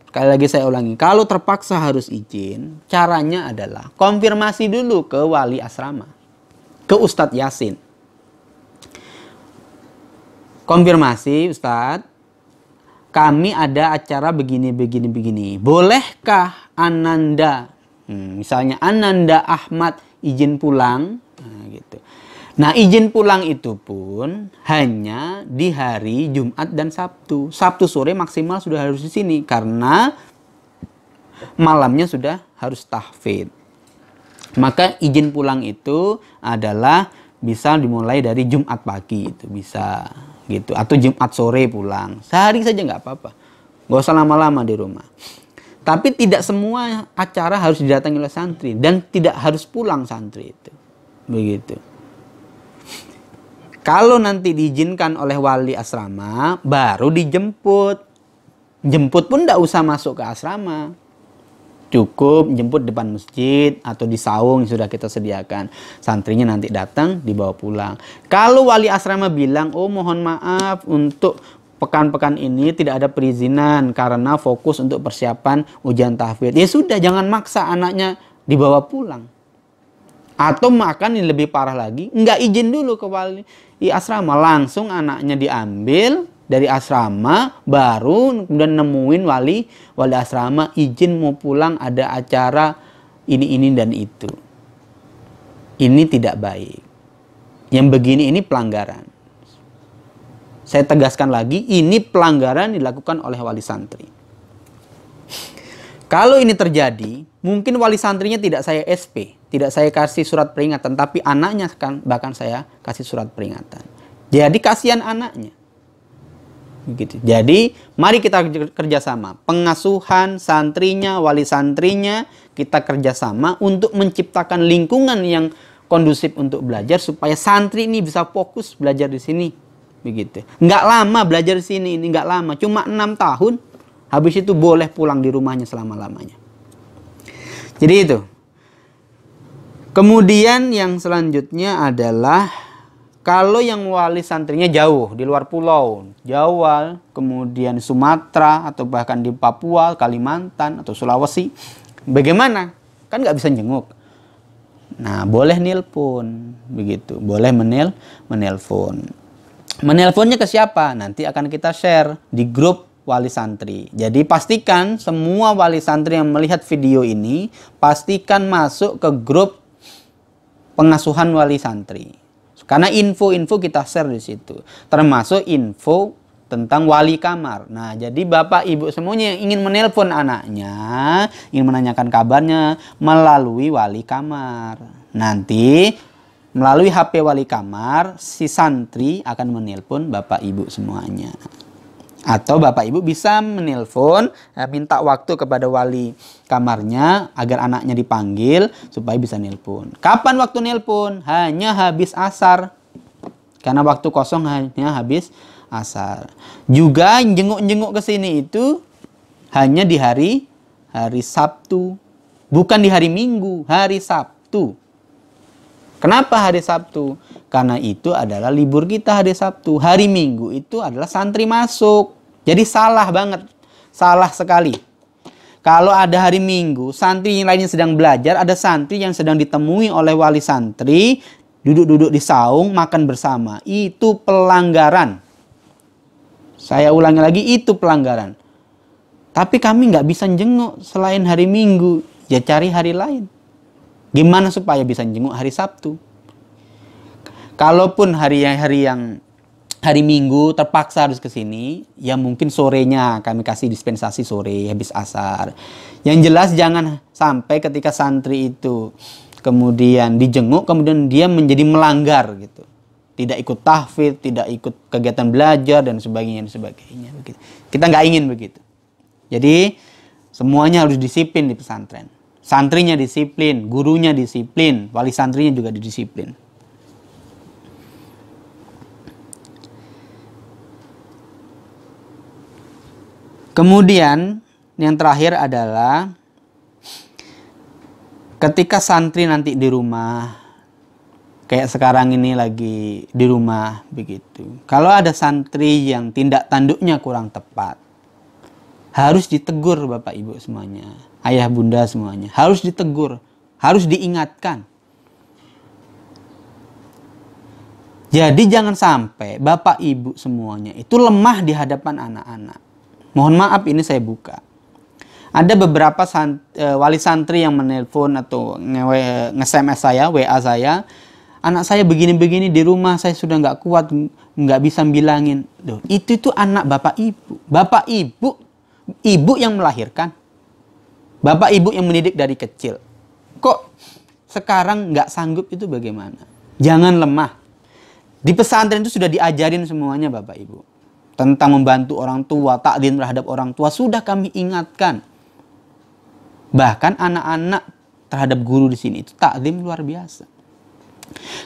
S2: sekali lagi saya ulangi, kalau terpaksa harus izin, caranya adalah konfirmasi dulu ke wali asrama, ke Ustadz Yasin. Konfirmasi, Ustadz, kami ada acara begini. Bolehkah Ananda, misalnya Ananda Ahmad izin pulang? Nah, gitu. Nah, izin pulang itu pun hanya di hari Jumat dan Sabtu. Sabtu sore maksimal sudah harus di sini karena malamnya sudah harus tahfidz. Maka izin pulang itu adalah bisa dimulai dari Jumat pagi itu bisa gitu, atau Jumat sore pulang. Sehari saja nggak apa-apa. Nggak usah lama-lama di rumah. Tapi tidak semua acara harus didatangi oleh santri dan tidak harus pulang santri itu. Begitu. Kalau nanti diizinkan oleh wali asrama, baru dijemput. Jemput pun tidak usah masuk ke asrama. Cukup jemput depan masjid atau di saung yang sudah kita sediakan. Santrinya nanti datang, dibawa pulang. Kalau wali asrama bilang, oh mohon maaf untuk pekan-pekan ini tidak ada perizinan karena fokus untuk persiapan ujian tahfidz. Ya sudah, jangan maksa anaknya dibawa pulang. Atau makan yang lebih parah lagi, nggak izin dulu ke wali asrama, langsung anaknya diambil dari asrama, baru kemudian nemuin wali asrama izin mau pulang ada acara ini dan itu. Ini tidak baik. Yang begini ini pelanggaran. Saya tegaskan lagi, ini pelanggaran dilakukan oleh wali santri. Kalau ini terjadi, mungkin wali santrinya tidak saya SP, tidak saya kasih surat peringatan, tapi anaknya bahkan saya kasih surat peringatan. Jadi kasihan anaknya. Begitu. Jadi mari kita kerjasama. Pengasuhan santrinya, wali santrinya, kita kerjasama untuk menciptakan lingkungan yang kondusif untuk belajar supaya santri ini bisa fokus belajar di sini. Begitu. Nggak lama belajar di sini, ini nggak lama, cuma 6 tahun. Habis itu boleh pulang di rumahnya selama-lamanya. Jadi itu. Kemudian yang selanjutnya adalah kalau yang wali santrinya jauh, di luar pulau, Jawa, kemudian Sumatera, atau bahkan di Papua, Kalimantan, atau Sulawesi, bagaimana? Kan nggak bisa jenguk. Nah, boleh nelpon, begitu. Boleh menelpon. Menelponnya ke siapa? Nanti akan kita share di grup wali santri. Jadi pastikan semua wali santri yang melihat video ini, pastikan masuk ke grup pengasuhan wali santri. Karena info-info kita share di situ. Termasuk info tentang wali kamar. Nah, jadi bapak ibu semuanya yang ingin menelpon anaknya, ingin menanyakan kabarnya melalui wali kamar. Nanti melalui HP wali kamar, si santri akan menelpon bapak ibu semuanya. Atau bapak ibu bisa menelpon, minta waktu kepada wali kamarnya agar anaknya dipanggil supaya bisa nelpon. Kapan waktu nelpon? Hanya habis asar. Karena waktu kosong hanya habis asar. Juga jenguk-jenguk ke sini itu hanya di hari Sabtu. Bukan di hari Minggu, hari Sabtu. Kenapa hari Sabtu? Karena itu adalah libur kita hari Sabtu. Hari Minggu itu adalah santri masuk. Jadi salah banget. Salah sekali. Kalau ada hari Minggu, santri yang lainnya sedang belajar, ada santri yang sedang ditemui oleh wali santri, duduk-duduk di saung, makan bersama. Itu pelanggaran. Saya ulangi lagi, itu pelanggaran. Tapi kami nggak bisa jenguk selain hari Minggu. Ya cari hari lain. Gimana supaya bisa jenguk hari Sabtu? Kalaupun hari Minggu terpaksa harus ke sini, ya mungkin sorenya kami kasih dispensasi sore habis asar. Yang jelas jangan sampai ketika santri itu kemudian dijenguk, kemudian dia menjadi melanggar gitu. tidak ikut tahfidz, tidak ikut kegiatan belajar dan sebagainya. Begitu. Kita nggak ingin begitu. Jadi semuanya harus disiplin di pesantren. Santrinya disiplin, gurunya disiplin, wali santrinya juga disiplin. Kemudian yang terakhir adalah ketika santri nanti di rumah, kayak sekarang ini lagi di rumah begitu. Kalau ada santri yang tindak tanduknya kurang tepat, harus ditegur Bapak Ibu semuanya, ayah bunda semuanya, harus ditegur, harus diingatkan. Jadi jangan sampai Bapak Ibu semuanya itu lemah di hadapan anak-anak. Mohon maaf ini saya buka. Ada beberapa wali santri yang menelpon atau nge-SMS saya, WA saya. Anak saya begini-begini di rumah, saya sudah nggak kuat, nggak bisa bilangin. Loh, itu anak Bapak Ibu. Bapak Ibu, ibu yang melahirkan. Bapak Ibu yang mendidik dari kecil. Kok sekarang nggak sanggup itu bagaimana? Jangan lemah. Di pesantren itu sudah diajarin semuanya Bapak Ibu. Tentang membantu orang tua, takdim terhadap orang tua, sudah kami ingatkan. Bahkan anak-anak terhadap guru di sini itu takdim luar biasa.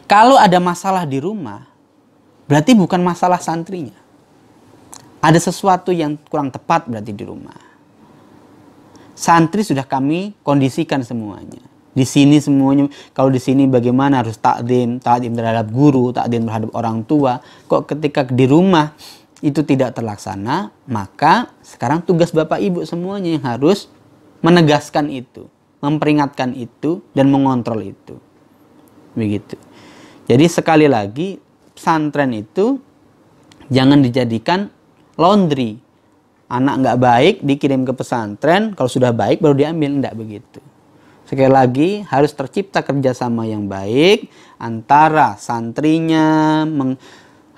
S2: Kalau ada masalah di rumah, berarti bukan masalah santrinya. Ada sesuatu yang kurang tepat berarti di rumah. Santri sudah kami kondisikan semuanya. Di sini semuanya, kalau di sini bagaimana harus takdim terhadap guru, takdim terhadap orang tua. Kok ketika di rumah itu tidak terlaksana, maka sekarang tugas Bapak Ibu semuanya yang harus menegaskan itu, memperingatkan itu, dan mengontrol itu. Begitu. Jadi sekali lagi, pesantren itu jangan dijadikan laundry. Anak nggak baik dikirim ke pesantren, kalau sudah baik baru diambil, enggak begitu. Sekali lagi, harus tercipta kerjasama yang baik antara santrinya,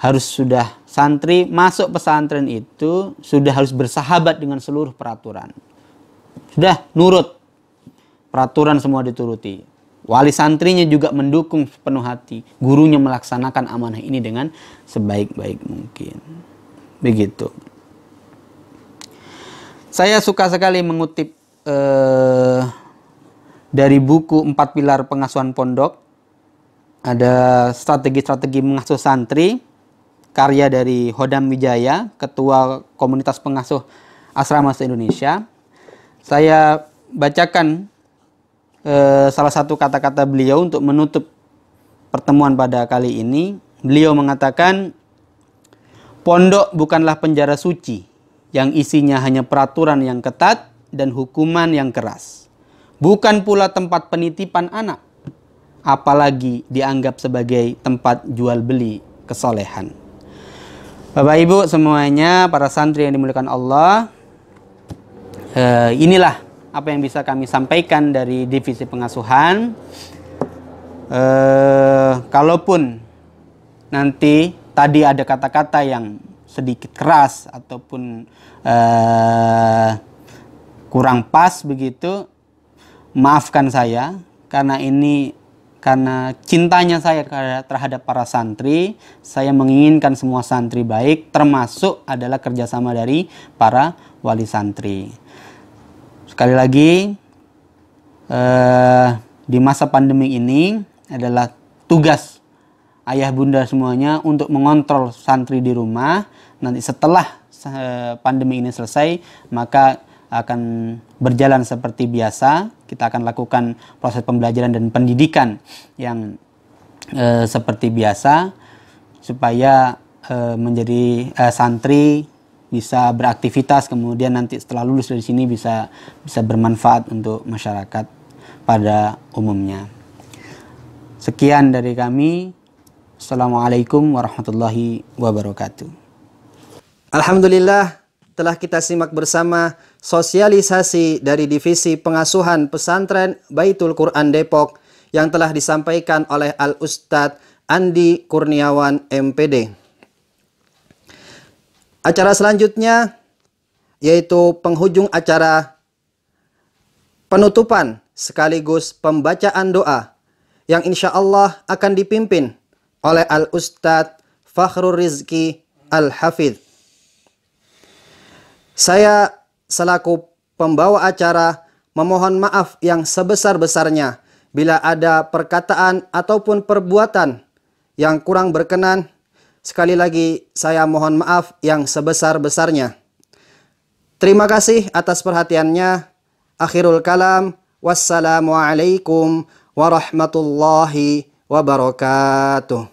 S2: harus sudah santri masuk pesantren itu sudah harus bersahabat dengan seluruh peraturan. Sudah nurut. Peraturan semua dituruti. Wali santrinya juga mendukung sepenuh hati. Gurunya melaksanakan amanah ini dengan sebaik-baik mungkin. Begitu. Saya suka sekali mengutip dari buku 4 Pilar Pengasuhan Pondok. Ada strategi-strategi mengasuh santri. Karya dari Hodam Wijaya, Ketua Komunitas Pengasuh Asrama se-Indonesia. Saya bacakan salah satu kata-kata beliau untuk menutup pertemuan pada kali ini. Beliau mengatakan, pondok bukanlah penjara suci yang isinya hanya peraturan yang ketat dan hukuman yang keras. Bukan pula tempat penitipan anak, apalagi dianggap sebagai tempat jual beli kesolehan. Bapak Ibu semuanya, para santri yang dimuliakan Allah, inilah apa yang bisa kami sampaikan dari divisi pengasuhan. Kalaupun nanti tadi ada kata-kata yang sedikit keras ataupun kurang pas begitu, maafkan saya karena cintanya saya terhadap para santri. Saya menginginkan semua santri baik, termasuk adalah kerjasama dari para wali santri. Sekali lagi, di masa pandemi ini adalah tugas ayah bunda semuanya untuk mengontrol santri di rumah. Nanti setelah pandemi ini selesai, maka akan berjalan seperti biasa. Kita akan lakukan proses pembelajaran dan pendidikan yang seperti biasa, supaya menjadi santri bisa beraktivitas, kemudian nanti setelah lulus dari sini bisa bermanfaat untuk masyarakat pada umumnya. Sekian dari kami. Assalamualaikum warahmatullahi wabarakatuh.
S1: Alhamdulillah, telah kita simak bersama sosialisasi dari Divisi Pengasuhan Pesantren Baitul Quran Depok yang telah disampaikan oleh Al-Ustadz Andi Kurniawan MPD. Acara selanjutnya yaitu penghujung acara penutupan sekaligus pembacaan doa yang insya Allah akan dipimpin oleh Al-Ustadz Fakhrul Rizki Al-Hafidh. Saya selaku pembawa acara memohon maaf yang sebesar-besarnya bila ada perkataan ataupun perbuatan yang kurang berkenan. Sekali lagi saya mohon maaf yang sebesar-besarnya. Terima kasih atas perhatiannya. Akhirul kalam. Wassalamualaikum warahmatullahi wabarakatuh.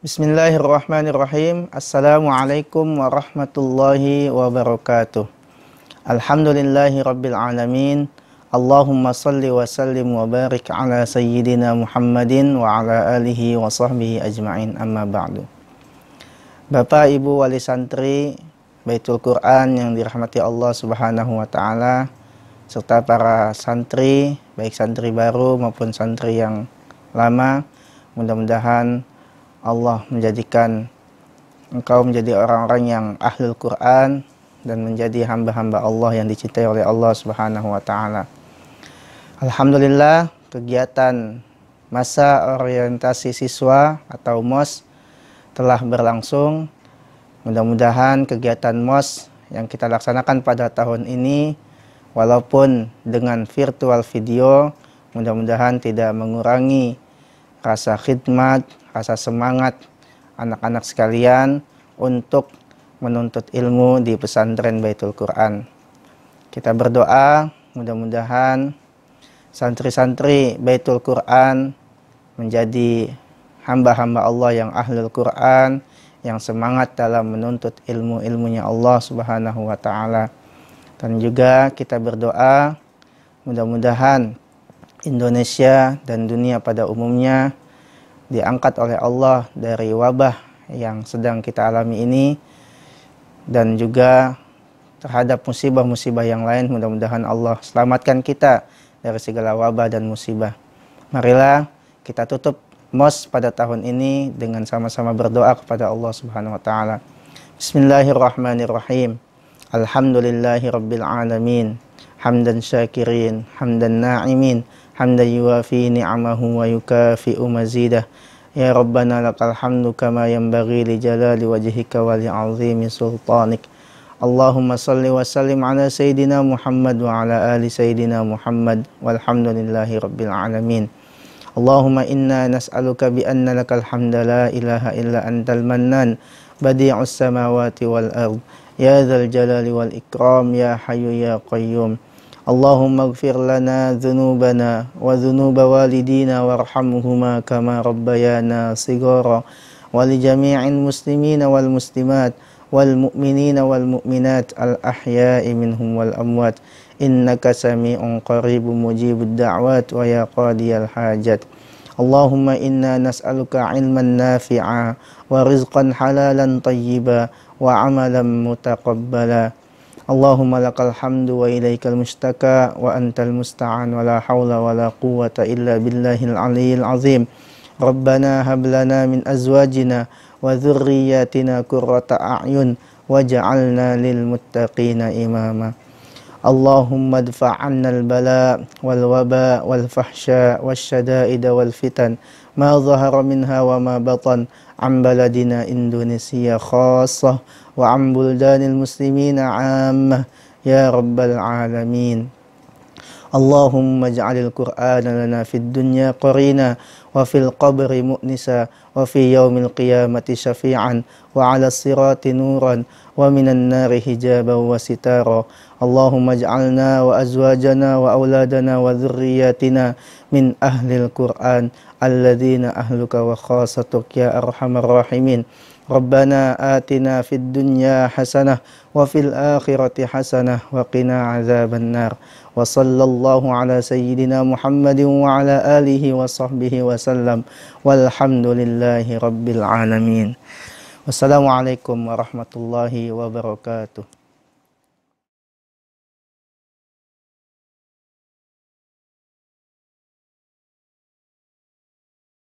S3: Bismillahirrahmanirrahim. Assalamualaikum warahmatullahi wabarakatuh. Alhamdulillahi rabbil alamin. Allahumma salli wa sallim wa barik ala sayyidina Muhammadin wa ala alihi wa sahbihi ajma'in, amma ba'du. Bapak, Ibu, wali santri Baitul Quran yang dirahmati Allah subhanahu wa ta'ala, serta para santri, baik santri baru maupun santri yang lama, mudah-mudahan Allah menjadikan engkau menjadi orang-orang yang ahlul Quran dan menjadi hamba-hamba Allah yang dicintai oleh Allah subhanahu wa ta'ala. Alhamdulillah, kegiatan masa orientasi siswa atau MOS telah berlangsung. Mudah-mudahan kegiatan MOS yang kita laksanakan pada tahun ini, walaupun dengan virtual video, mudah-mudahan tidak mengurangi rasa khidmat, rasa semangat anak-anak sekalian untuk menuntut ilmu di pesantren Baitul Quran. Kita berdoa mudah-mudahan santri-santri Baitul Quran menjadi hamba-hamba Allah yang ahlul Quran, yang semangat dalam menuntut ilmu-ilmunya Allah subhanahu wa ta'ala. Dan juga kita berdoa mudah-mudahan Indonesia dan dunia pada umumnya diangkat oleh Allah dari wabah yang sedang kita alami ini, dan juga terhadap musibah-musibah yang lain. Mudah-mudahan Allah selamatkan kita dari segala wabah dan musibah. Marilah kita tutup MOS pada tahun ini dengan sama-sama berdoa kepada Allah subhanahu wa ta'ala. Bismillahirrahmanirrahim. Alhamdulillahi rabbil alamin. Hamdan syakirin, hamdan na'imin, hamdan yuwafi ni'amahu wa yukafi'u mazidah. Ya Rabbana lakal hamdu kama yanbaghi li jalali wajhika wa li 'azimi sultanik. Allahumma salli wa sallim ala sayyidina Muhammad wa ala ali sayyidina Muhammad walhamdulillahi rabbil alamin. Allahumma inna nas'aluka bi anna lakal hamda la ilaha illa antal mannan badi'us samawati wal ard ya dzal jalali wal ikram ya hayyu ya qayyum. Allahumma ighfir lana dhunubana wa dhunuba walidina warhamhuma kama rabbayana shighara wa li jami'il muslimina wal muslimat wal mu'minina wal mu'minat al ahya'i minhum wal amwat innaka sami'un qaribun mujibud da'wat wa ya qadiyal hajat. Allahumma inna nas'aluka ilman nafi'a wa rizqan halalan tayyiba wa amalan mutaqabbala. Allahumma lakal hamdu wa ilaikal mustaka wa antal musta'an wa la hawla wa la quwwata illa billahil aliyyil azim. Rabbana hab lana min azwajina wa dhurriyyatina qurrata a'yun waj'alna lil muttaqina imama. Allahumma adfa' 'anna al-bala' wal waba' wal fahsya' wasyada'id wal fitan ma dhahara minha wa ma batan an baladina Indonesia khassah wa an buldanil muslimina 'ammah ya rabbal alamin. Allahumma ij'alil Qur'ana lana fid dunya qarina wa fil qabri mu'nisa wa fi yaumil qiyamati syafi'an wa 'alas sirati nuran wa minan nari hijaban wa sitara. Allahumma ij'alna wa azwajana wa auladana wa dhurriyyatina min ahlil Qur'an alladzina ahluka wa khasatuk ya arhamar rahimin. Rabbana atina fid dunya hasanah wa fil akhirati hasanah wa qina azaban nar. Wa sallallahu ala sayyidina Muhammadin wa ala alihi wa sahbihi wa sallam. Walhamdulillahi rabbil alamin. Wassalamualaikum warahmatullahi wabarakatuh.